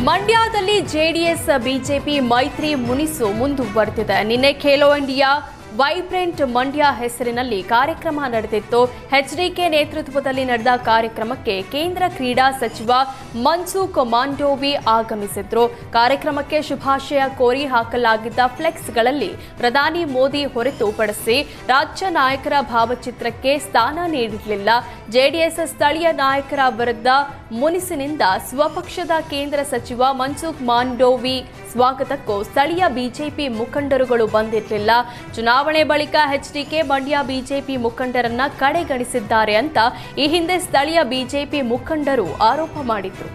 ಮಂಡ್ಯದಲ್ಲಿ JDS BJP ಮೈತ್ರಿ ಮುನಿಸು ಮುಂದುವರೆದಿದೆ. ನಿನ್ನೆ ಖೇಲೋ ಇಂಡಿಯಾ ವೈಬ್ರೆಂಟ್ ಮಂಡ್ಯ ಹೆಸರಿನಲ್ಲಿ ಕಾರ್ಯಕ್ರಮ ನಡೆದಿತ್ತು. ಎಚ್ಡಿಕೆ ನೇತೃತ್ವದಲ್ಲಿ ನಡೆದ ಕಾರ್ಯಕ್ರಮಕ್ಕೆ ಕೇಂದ್ರ ಕ್ರೀಡಾ ಸಚಿವ ಮನ್ಸುಖ್ ಮಾಂಡೋವಿ ಆಗಮಿಸಿದ್ರು. ಕಾರ್ಯಕ್ರಮಕ್ಕೆ ಶುಭಾಶಯ ಕೋರಿ ಹಾಕಲಾಗಿದ್ದ ಫ್ಲೆಕ್ಸ್ಗಳಲ್ಲಿ ಪ್ರಧಾನಿ ಮೋದಿ ಹೊರತುಪಡಿಸಿ ರಾಜ್ಯ ನಾಯಕರ ಭಾವಚಿತ್ರಕ್ಕೆ ಸ್ಥಾನ ನೀಡಿರಲಿಲ್ಲ. ಜೆಡಿಎಸ್ ಸ್ಥಳೀಯ ನಾಯಕರ ವಿರುದ್ಧ ಮುನಿಸಿನಿಂದ ಸ್ವಪಕ್ಷದ ಕೇಂದ್ರ ಸಚಿವ ಮನ್ಸುಖ್ ಮಾಂಡೋವಿ ಸ್ವಾಗತಕ್ಕೂ ಸ್ಥಳೀಯ ಬಿಜೆಪಿ ಮುಖಂಡರುಗಳು ಬಂದಿರಲಿಲ್ಲ. ಚುನಾವಣೆ ಬಳಿಕ ಎಚ್ಡಿಕೆ ಮಂಡ್ಯ ಬಿಜೆಪಿ ಮುಖಂಡರನ್ನ ಕಡೆಗಣಿಸಿದ್ದಾರೆ ಅಂತ ಈ ಹಿಂದೆ ಸ್ಥಳೀಯ ಬಿಜೆಪಿ ಮುಖಂಡರು ಆರೋಪ ಮಾಡಿದ್ರು.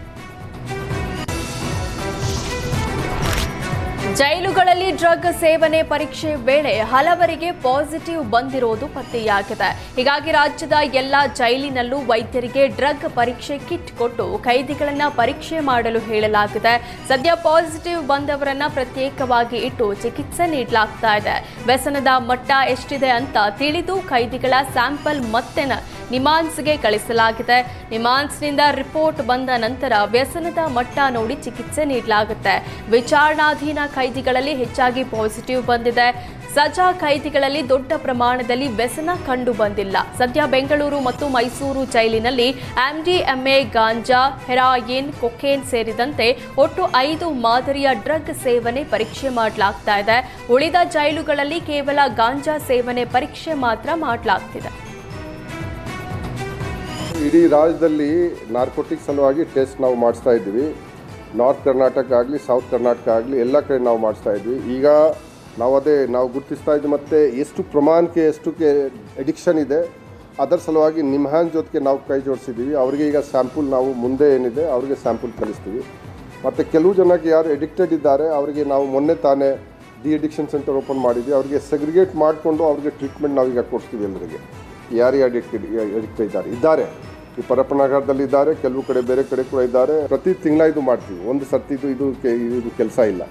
ಜೈಲುಗಳಲ್ಲಿ ಡ್ರಗ್ ಸೇವನೆ ಪರೀಕ್ಷೆ ವೇಳೆ ಹಲವರಿಗೆ ಪಾಸಿಟಿವ್ ಬಂದಿರೋದು ಪತ್ತೆಯಾಗಿದೆ. ಹೀಗಾಗಿ ರಾಜ್ಯದ ಎಲ್ಲಾ ಜೈಲಿನಲ್ಲೂ ವೈದ್ಯರಿಗೆ ಡ್ರಗ್ ಪರೀಕ್ಷೆ ಕಿಟ್ ಕೊಟ್ಟು ಕೈದಿಗಳನ್ನ ಪರೀಕ್ಷೆ ಮಾಡಲು ಹೇಳಲಾಗಿದೆ. ಸದ್ಯ ಪಾಸಿಟಿವ್ ಬಂದವರನ್ನ ಪ್ರತ್ಯೇಕವಾಗಿ ಇಟ್ಟು ಚಿಕಿತ್ಸೆ ನೀಡಲಾಗ್ತಾ ಇದೆ. ವ್ಯಸನದ ಮಟ್ಟ ಎಷ್ಟಿದೆ ಅಂತ ತಿಳಿದು ಕೈದಿಗಳ ಸ್ಯಾಂಪಲ್ ಮತ್ತೆ ನಿಮಾನ್ಸ್ಗೆ ಕಳಿಸಲಾಗಿದೆ. ನಿಮಾನ್ಸ್ನಿಂದ ರಿಪೋರ್ಟ್ ಬಂದ ನಂತರ ವ್ಯಸನದ ಮಟ್ಟ ನೋಡಿ ಚಿಕಿತ್ಸೆ ನೀಡಲಾಗುತ್ತೆ. ವಿಚಾರಣಾಧೀನ ಕೈದಿಗಳಲ್ಲಿ ಹೆಚ್ಚಾಗಿ ಪಾಸಿಟಿವ್ ಬಂದಿದೆ. ಸಜಾ ಕೈದಿಗಳಲ್ಲಿ ದೊಡ್ಡ ಪ್ರಮಾಣದಲ್ಲಿ ವ್ಯಸನ ಕಂಡು ಬಂದಿಲ್ಲ. ಸದ್ಯ ಬೆಂಗಳೂರು ಮತ್ತು ಮೈಸೂರು ಜೈಲಿನಲ್ಲಿ ಎಂಡಿಎಂಎ, ಗಾಂಜಾ, ಹೆರಾಯಿನ್, ಕೊಕೇನ್ ಸೇರಿದಂತೆ ಒಟ್ಟು 5 ಮಾದರಿಯ ಡ್ರಗ್ ಸೇವನೆ ಪರೀಕ್ಷೆ ಮಾಡಲಾಗ್ತಾ ಇದೆ. ಉಳಿದ ಜೈಲುಗಳಲ್ಲಿ ಕೇವಲ ಗಾಂಜಾ ಸೇವನೆ ಪರೀಕ್ಷೆ ಮಾತ್ರ ಮಾಡಲಾಗ್ತಿದೆ. ಇಡೀ ರಾಜ್ಯದಲ್ಲಿ ನಾರ್ಕೋಟಿಕ್ ಸಲುವಾಗಿ ಟೆಸ್ಟ್ ನಾವು ಮಾಡಿಸ್ತಾ ಇದ್ದೀವಿ. ನಾರ್ತ್ ಕರ್ನಾಟಕ ಆಗಲಿ, ಸೌತ್ ಕರ್ನಾಟಕ ಆಗಲಿ, ಎಲ್ಲ ಕಡೆ ನಾವು ಮಾಡಿಸ್ತಾ ಇದ್ವಿ. ಈಗ ನಾವು ಗುರುತಿಸ್ತಾ ಇದ್ವಿ. ಮತ್ತು ಎಷ್ಟು ಪ್ರಮಾಣಕ್ಕೆ ಎಷ್ಟಕ್ಕೆ ಎಡಿಕ್ಷನ್ ಇದೆ ಅದರ ಸಲುವಾಗಿ ನಿಮ್ಹಾನ್ ಜೊತೆಗೆ ನಾವು ಕೈ ಜೋಡಿಸಿದ್ದೀವಿ. ಅವರಿಗೆ ಈಗ ಸ್ಯಾಂಪಲ್ ನಾವು ಮುಂದೆ ಏನಿದೆ ಅವರಿಗೆ ಸ್ಯಾಂಪಲ್ ಕಳಿಸ್ತೀವಿ. ಮತ್ತು ಕೆಲವು ಜನಕ್ಕೆ ಯಾರು ಎಡಿಕ್ಟೆಡ್ ಇದ್ದಾರೆ ಅವರಿಗೆ ನಾವು ಮೊನ್ನೆ ತಾನೇ ಡಿ ಅಡಿಕ್ಷನ್ ಸೆಂಟರ್ ಓಪನ್ ಮಾಡಿದ್ವಿ. ಅವರಿಗೆ ಸೆಗ್ರಿಗೇಟ್ ಮಾಡಿಕೊಂಡು ಅವ್ರಿಗೆ ಟ್ರೀಟ್ಮೆಂಟ್ ನಾವೀಗ ಕೊಡ್ತೀವಿ. ಎಲ್ಲರಿಗೆ ಯಾರಿಗೆ ಅಡಿಕ್ಟ್ ಇದ್ದಾರೆ ಈ ಪರಪ್ಪನಗರದಲ್ಲಿ ಇದ್ದಾರೆ, ಕೆಲವು ಕಡೆ ಬೇರೆ ಕಡೆ ಕೂಡ ಇದ್ದಾರೆ. ಪ್ರತಿ ತಿಂಗಳ ಇದು ಮಾಡ್ತೀವಿ. ಒಂದು ಸರ್ತಿ ಇದು ಕೆಲಸ ಇಲ್ಲ,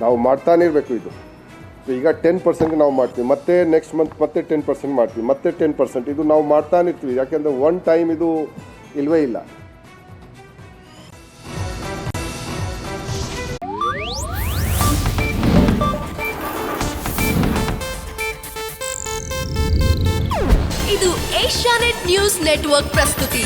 ನಾವು ಮಾಡ್ತಾನೆ ಇರಬೇಕು. ಇದು ಈಗ 10% ನಾವು ಮಾಡ್ತೀವಿ, ಮತ್ತೆ ನೆಕ್ಸ್ಟ್ ಮಂತ್ ಮತ್ತೆ 10% ಮಾಡ್ತೀವಿ, ಮತ್ತೆ 10%. ಇದು ನಾವು ಮಾಡ್ತಾನೆ ಇರ್ತೀವಿ. ಯಾಕೆಂದರೆ ಒನ್ ಟೈಮ್ ಇದು ಇಲ್ವೇ ಇಲ್ಲ. ಇದು ಏಷ್ಯಾನೆಟ್ ನ್ಯೂಸ್ ನೆಟ್ವರ್ಕ್ ಪ್ರಸ್ತುತಿ.